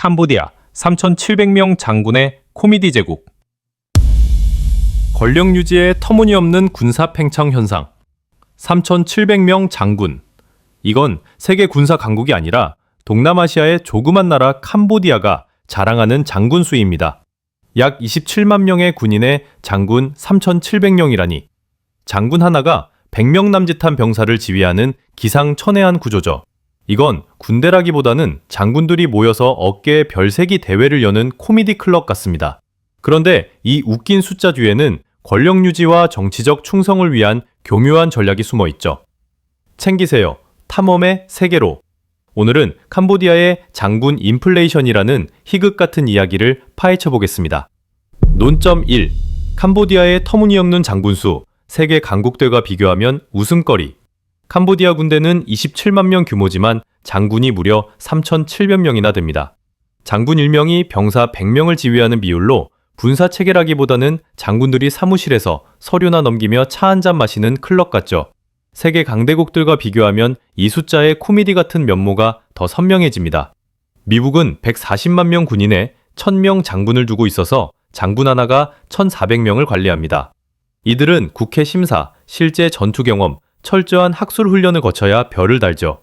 캄보디아 3,700명 장군의 코미디 제국. 권력 유지의 터무니없는 군사 팽창 현상. 3,700명 장군. 이건 세계 군사 강국이 아니라 동남아시아의 조그만 나라 캄보디아가 자랑하는 장군 수입니다. 약 27만 명의 군인의 장군 3,700명이라니. 장군 하나가 100명 남짓한 병사를 지휘하는 기상천외한 구조죠. 이건 군대라기보다는 장군들이 모여서 어깨에 별세기 대회를 여는 코미디 클럽 같습니다. 그런데 이 웃긴 숫자 뒤에는 권력 유지와 정치적 충성을 위한 교묘한 전략이 숨어 있죠. 챙기세요. 탐험의 세계로. 오늘은 캄보디아의 장군 인플레이션이라는 희극 같은 이야기를 파헤쳐 보겠습니다. 논점 1. 캄보디아의 터무니없는 장군수, 세계 강국들과 비교하면 웃음거리. 캄보디아 군대는 27만 명 규모지만 장군이 무려 3,700명이나 됩니다. 장군 1명이 병사 100명을 지휘하는 비율로 군사체계라기보다는 장군들이 사무실에서 서류나 넘기며 차 한잔 마시는 클럽 같죠. 세계 강대국들과 비교하면 이 숫자의 코미디 같은 면모가 더 선명해집니다. 미국은 140만 명 군인에 1000명 장군을 두고 있어서 장군 하나가 1400명을 관리합니다. 이들은 국회 심사, 실제 전투 경험, 철저한 학술 훈련을 거쳐야 별을 달죠.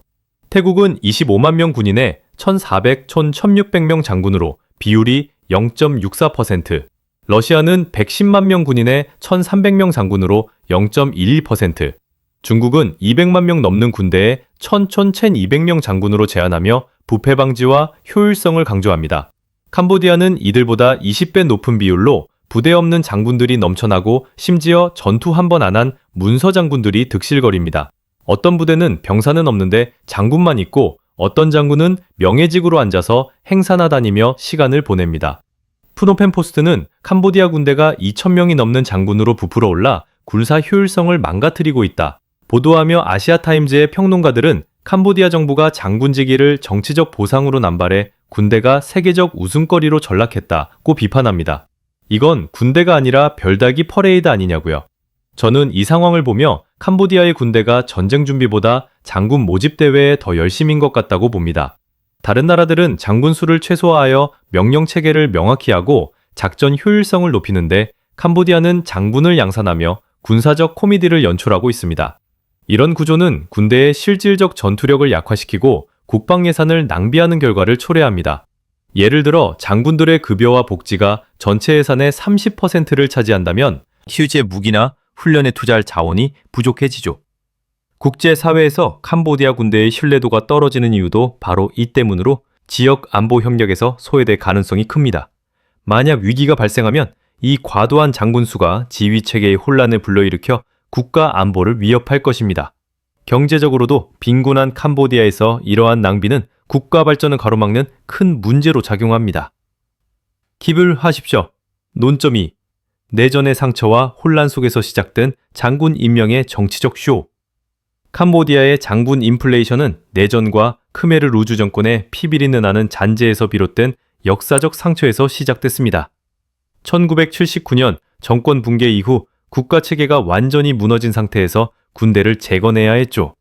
태국은 25만 명 군인에 1,400, 1,600명 장군으로 비율이 0.64%, 러시아는 110만 명 군인에 1,300명 장군으로 0.11%, 중국은 200만 명 넘는 군대에 1,200명 장군으로 제한하며 부패 방지와 효율성을 강조합니다. 캄보디아는 이들보다 20배 높은 비율로 부대 없는 장군들이 넘쳐나고 심지어 전투 한 번 안 한 문서 장군들이 득실거립니다. 어떤 부대는 병사는 없는데 장군만 있고 어떤 장군은 명예직으로 앉아서 행사나 다니며 시간을 보냅니다. 푸놈펜 포스트는 캄보디아 군대가 2,000명이 넘는 장군으로 부풀어 올라 군사 효율성을 망가뜨리고 있다. 보도하며 아시아타임즈의 평론가들은 캄보디아 정부가 장군직위를 정치적 보상으로 남발해 군대가 세계적 웃음거리로 전락했다고 비판합니다. 이건 군대가 아니라 별달기 퍼레이드 아니냐고요. 저는 이 상황을 보며 캄보디아의 군대가 전쟁 준비보다 장군 모집 대회에 더 열심인 것 같다고 봅니다. 다른 나라들은 장군 수를 최소화하여 명령 체계를 명확히 하고 작전 효율성을 높이는데 캄보디아는 장군을 양산하며 군사적 코미디를 연출하고 있습니다. 이런 구조는 군대의 실질적 전투력을 약화시키고 국방 예산을 낭비하는 결과를 초래합니다. 예를 들어 장군들의 급여와 복지가 전체 예산의 30%를 차지한다면 휴지의 무기나 훈련에 투자할 자원이 부족해지죠. 국제사회에서 캄보디아 군대의 신뢰도가 떨어지는 이유도 바로 이 때문으로 지역 안보 협력에서 소외될 가능성이 큽니다. 만약 위기가 발생하면 이 과도한 장군 수가 지휘 체계의 혼란을 불러일으켜 국가 안보를 위협할 것입니다. 경제적으로도 빈곤한 캄보디아에서 이러한 낭비는 국가 발전을 가로막는 큰 문제로 작용합니다. 킵을 하십시오. 논점 2. 내전의 상처와 혼란 속에서 시작된 장군 임명의 정치적 쇼. 캄보디아의 장군 인플레이션은 내전과 크메르 루주 정권의 피비린내 나는 잔재에서 비롯된 역사적 상처에서 시작됐습니다. 1979년 정권 붕괴 이후 국가 체계가 완전히 무너진 상태에서 군대를 재건해야 했죠.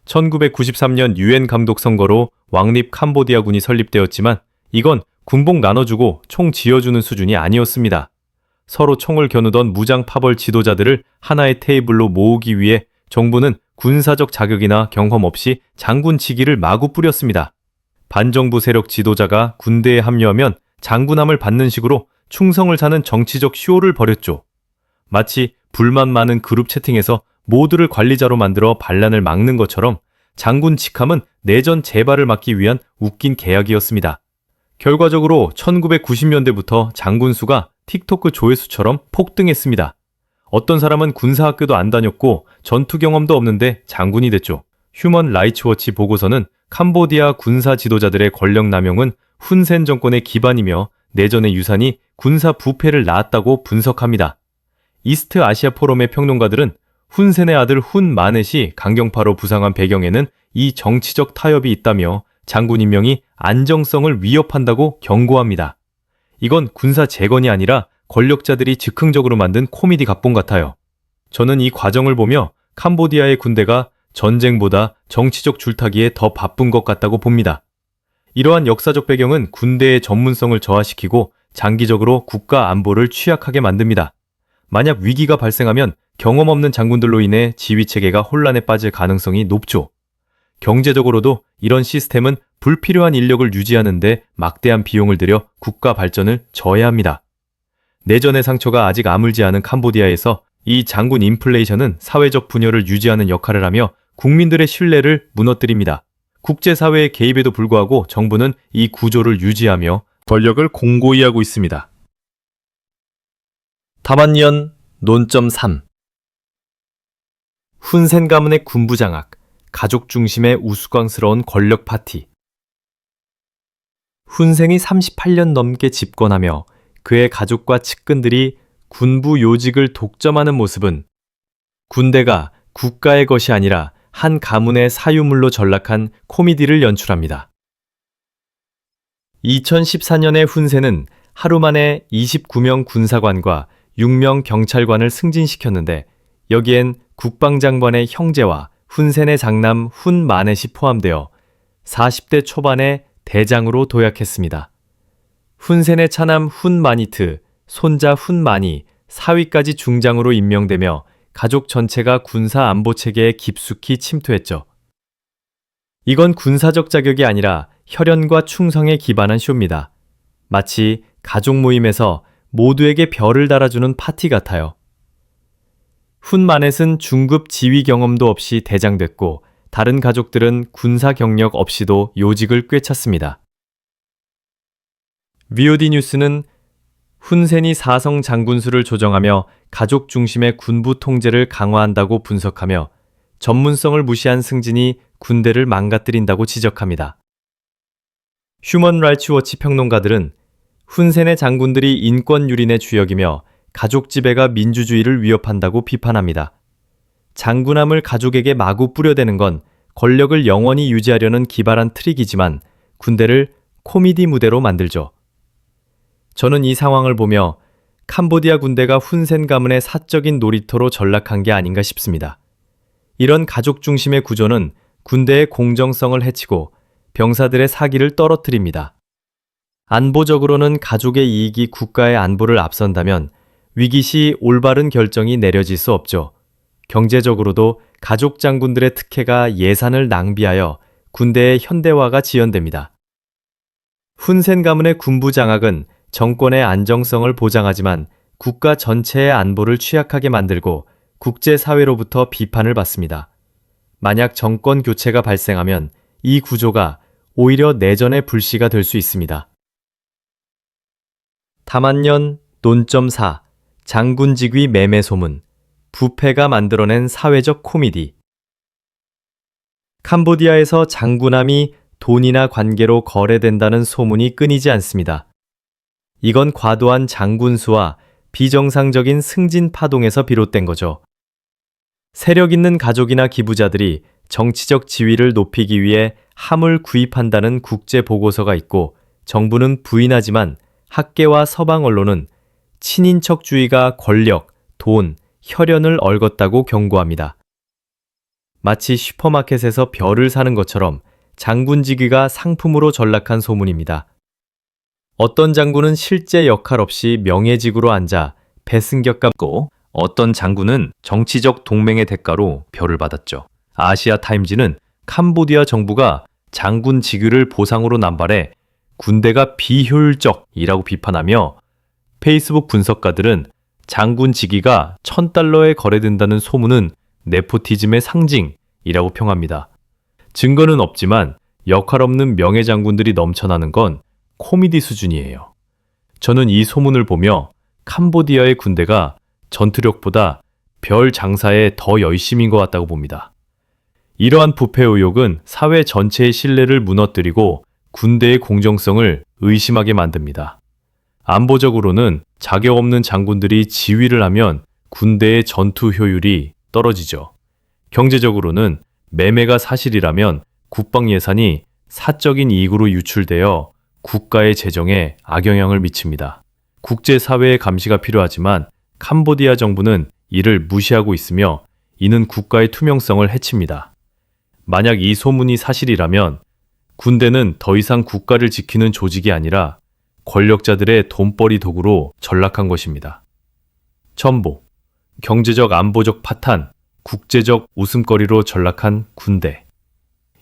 1993년 유엔 감독 선거로 왕립 캄보디아군이 설립되었지만 이건 군복 나눠주고 총 쥐어주는 수준이 아니었습니다. 서로 총을 겨누던 무장 파벌 지도자들을 하나의 테이블로 모으기 위해 정부는 군사적 자격이나 경험 없이 장군치기를 마구 뿌렸습니다. 반정부 세력 지도자가 군대에 합류하면 장군함을 받는 식으로 충성을 사는 정치적 쇼를 벌였죠. 마치 불만 많은 그룹 채팅에서 모두를 관리자로 만들어 반란을 막는 것처럼 장군 직함은 내전 재발을 막기 위한 웃긴 계약이었습니다. 결과적으로 1990년대부터 장군 수가 틱토크 조회수처럼 폭등했습니다. 어떤 사람은 군사학교도 안 다녔고 전투 경험도 없는데 장군이 됐죠. 휴먼 라이츠 워치 보고서는 캄보디아 군사 지도자들의 권력 남용은 훈센 정권의 기반이며 내전의 유산이 군사 부패를 낳았다고 분석합니다. 이스트 아시아 포럼의 평론가들은 훈센의 아들 훈 마넷이 강경파로 부상한 배경에는 이 정치적 타협이 있다며 장군 임명이 안정성을 위협한다고 경고합니다. 이건 군사 재건이 아니라 권력자들이 즉흥적으로 만든 코미디 각본 같아요. 저는 이 과정을 보며 캄보디아의 군대가 전쟁보다 정치적 줄타기에 더 바쁜 것 같다고 봅니다. 이러한 역사적 배경은 군대의 전문성을 저하시키고 장기적으로 국가 안보를 취약하게 만듭니다. 만약 위기가 발생하면 경험 없는 장군들로 인해 지휘 체계가 혼란에 빠질 가능성이 높죠. 경제적으로도 이런 시스템은 불필요한 인력을 유지하는데 막대한 비용을 들여 국가 발전을 저해야 합니다. 내전의 상처가 아직 아물지 않은 캄보디아에서 이 장군 인플레이션은 사회적 분열을 유지하는 역할을 하며 국민들의 신뢰를 무너뜨립니다. 국제사회의 개입에도 불구하고 정부는 이 구조를 유지하며 권력을 공고히 하고 있습니다. 다만년 논점 3. 훈센 가문의 군부장악, 가족 중심의 우스꽝스러운 권력 파티. 훈센이 38년 넘게 집권하며 그의 가족과 측근들이 군부 요직을 독점하는 모습은 군대가 국가의 것이 아니라 한 가문의 사유물로 전락한 코미디를 연출합니다. 2014년에 훈센은 하루 만에 29명 군사관과 6명 경찰관을 승진시켰는데 여기엔 국방장관의 형제와 훈센의 장남 훈마넷이 포함되어 40대 초반에 대장으로 도약했습니다. 훈센의 차남 훈마니트, 손자 훈만이 사위까지 중장으로 임명되며 가족 전체가 군사 안보 체계에 깊숙이 침투했죠. 이건 군사적 자격이 아니라 혈연과 충성에 기반한 쇼입니다. 마치 가족 모임에서 모두에게 별을 달아주는 파티 같아요. 훈마넷은 중급 지휘 경험도 없이 대장됐고 다른 가족들은 군사 경력 없이도 요직을 꿰찼습니다. VOD 뉴스는 훈센이 사성 장군수를 조정하며 가족 중심의 군부 통제를 강화한다고 분석하며 전문성을 무시한 승진이 군대를 망가뜨린다고 지적합니다. 휴먼 라이츠 워치 평론가들은 훈센의 장군들이 인권 유린의 주역이며 가족 지배가 민주주의를 위협한다고 비판합니다. 장군함을 가족에게 마구 뿌려대는 건 권력을 영원히 유지하려는 기발한 트릭이지만 군대를 코미디 무대로 만들죠. 저는 이 상황을 보며 캄보디아 군대가 훈센 가문의 사적인 놀이터로 전락한 게 아닌가 싶습니다. 이런 가족 중심의 구조는 군대의 공정성을 해치고 병사들의 사기를 떨어뜨립니다. 안보적으로는 가족의 이익이 국가의 안보를 앞선다면 위기 시 올바른 결정이 내려질 수 없죠. 경제적으로도 가족 장군들의 특혜가 예산을 낭비하여 군대의 현대화가 지연됩니다. 훈센 가문의 군부 장악은 정권의 안정성을 보장하지만 국가 전체의 안보를 취약하게 만들고 국제사회로부터 비판을 받습니다. 만약 정권 교체가 발생하면 이 구조가 오히려 내전의 불씨가 될 수 있습니다. 다만년 논점 4. 장군직위 매매 소문. 부패가 만들어낸 사회적 코미디. 캄보디아에서 장군함이 돈이나 관계로 거래된다는 소문이 끊이지 않습니다. 이건 과도한 장군수와 비정상적인 승진 파동에서 비롯된 거죠. 세력 있는 가족이나 기부자들이 정치적 지위를 높이기 위해 함을 구입한다는 국제 보고서가 있고 정부는 부인하지만 학계와 서방 언론은 친인척주의가 권력, 돈, 혈연을 얽었다고 경고합니다. 마치 슈퍼마켓에서 별을 사는 것처럼 장군직위가 상품으로 전락한 소문입니다. 어떤 장군은 실제 역할 없이 명예직으로 앉아 배승격 갚고 어떤 장군은 정치적 동맹의 대가로 별을 받았죠. 아시아 타임즈는 캄보디아 정부가 장군 직위를 보상으로 남발해 군대가 비효율적이라고 비판하며 페이스북 분석가들은 장군 직위가 $1,000에 거래된다는 소문은 네포티즘의 상징이라고 평합니다. 증거는 없지만 역할 없는 명예 장군들이 넘쳐나는 건 코미디 수준이에요. 저는 이 소문을 보며 캄보디아의 군대가 전투력보다 별 장사에 더 열심인 것 같다고 봅니다. 이러한 부패 의혹은 사회 전체의 신뢰를 무너뜨리고 군대의 공정성을 의심하게 만듭니다. 안보적으로는 자격 없는 장군들이 지휘를 하면 군대의 전투 효율이 떨어지죠. 경제적으로는 매매가 사실이라면 국방 예산이 사적인 이익으로 유출되어 국가의 재정에 악영향을 미칩니다. 국제사회의 감시가 필요하지만 캄보디아 정부는 이를 무시하고 있으며 이는 국가의 투명성을 해칩니다. 만약 이 소문이 사실이라면 군대는 더 이상 국가를 지키는 조직이 아니라 권력자들의 돈벌이 도구로 전락한 것입니다. 첨보, 경제적 안보적 파탄, 국제적 웃음거리로 전락한 군대.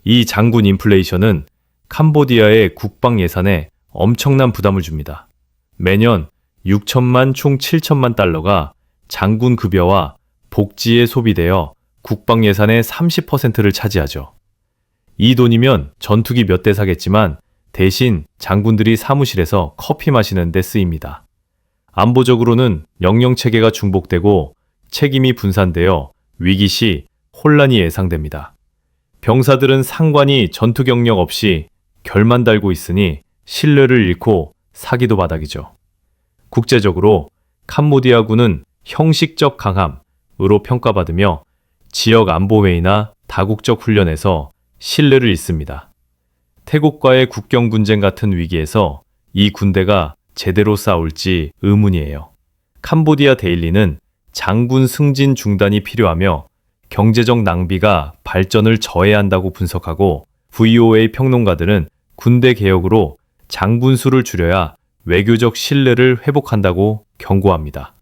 이 장군 인플레이션은 캄보디아의 국방 예산에 엄청난 부담을 줍니다. 매년 6천만 총 7천만 달러가 장군 급여와 복지에 소비되어 국방 예산의 30%를 차지하죠. 이 돈이면 전투기 몇 대 사겠지만 대신 장군들이 사무실에서 커피 마시는 데 쓰입니다. 안보적으로는 명령체계가 중복되고 책임이 분산되어 위기 시 혼란이 예상됩니다. 병사들은 상관이 전투 경력 없이 결만 달고 있으니 신뢰를 잃고 사기도 바닥이죠. 국제적으로 캄보디아군은 형식적 강함으로 평가받으며 지역 안보회의나 다국적 훈련에서 신뢰를 잃습니다. 태국과의 국경 분쟁 같은 위기에서 이 군대가 제대로 싸울지 의문이에요. 캄보디아 데일리는 장군 승진 중단이 필요하며 경제적 낭비가 발전을 저해한다고 분석하고 VOA 평론가들은 군대 개혁으로 장군 수를 줄여야 외교적 신뢰를 회복한다고 경고합니다.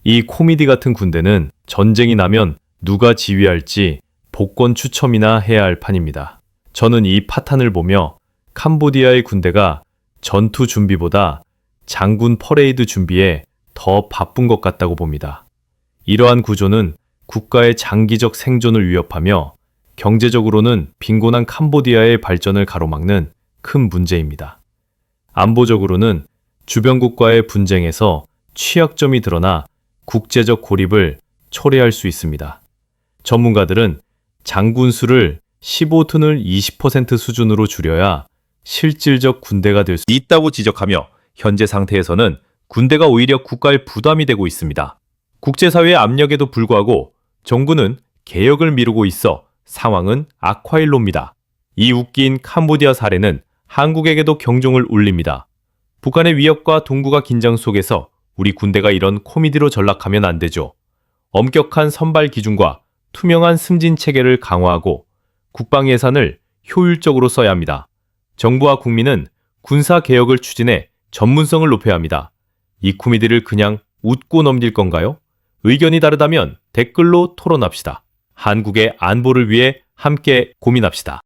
이 코미디 같은 군대는 전쟁이 나면 누가 지휘할지 복권 추첨이나 해야 할 판입니다. 저는 이 파탄을 보며 캄보디아의 군대가 전투 준비보다 장군 퍼레이드 준비에 더 바쁜 것 같다고 봅니다. 이러한 구조는 국가의 장기적 생존을 위협하며 경제적으로는 빈곤한 캄보디아의 발전을 가로막는 큰 문제입니다. 안보적으로는 주변국과의 분쟁에서 취약점이 드러나 국제적 고립을 초래할 수 있습니다. 전문가들은 장군 수를 15톤을 20% 수준으로 줄여야 실질적 군대가 될 수 있다고 지적하며 현재 상태에서는 군대가 오히려 국가의 부담이 되고 있습니다. 국제사회의 압력에도 불구하고 정부는 개혁을 미루고 있어 상황은 악화일로입니다. 이 웃긴 캄보디아 사례는 한국에게도 경종을 울립니다. 북한의 위협과 동북아 긴장 속에서 우리 군대가 이런 코미디로 전락하면 안 되죠. 엄격한 선발 기준과 투명한 승진 체계를 강화하고 국방 예산을 효율적으로 써야 합니다. 정부와 국민은 군사 개혁을 추진해 전문성을 높여야 합니다. 이 코미디를 그냥 웃고 넘길 건가요? 의견이 다르다면 댓글로 토론합시다. 한국의 안보를 위해 함께 고민합시다.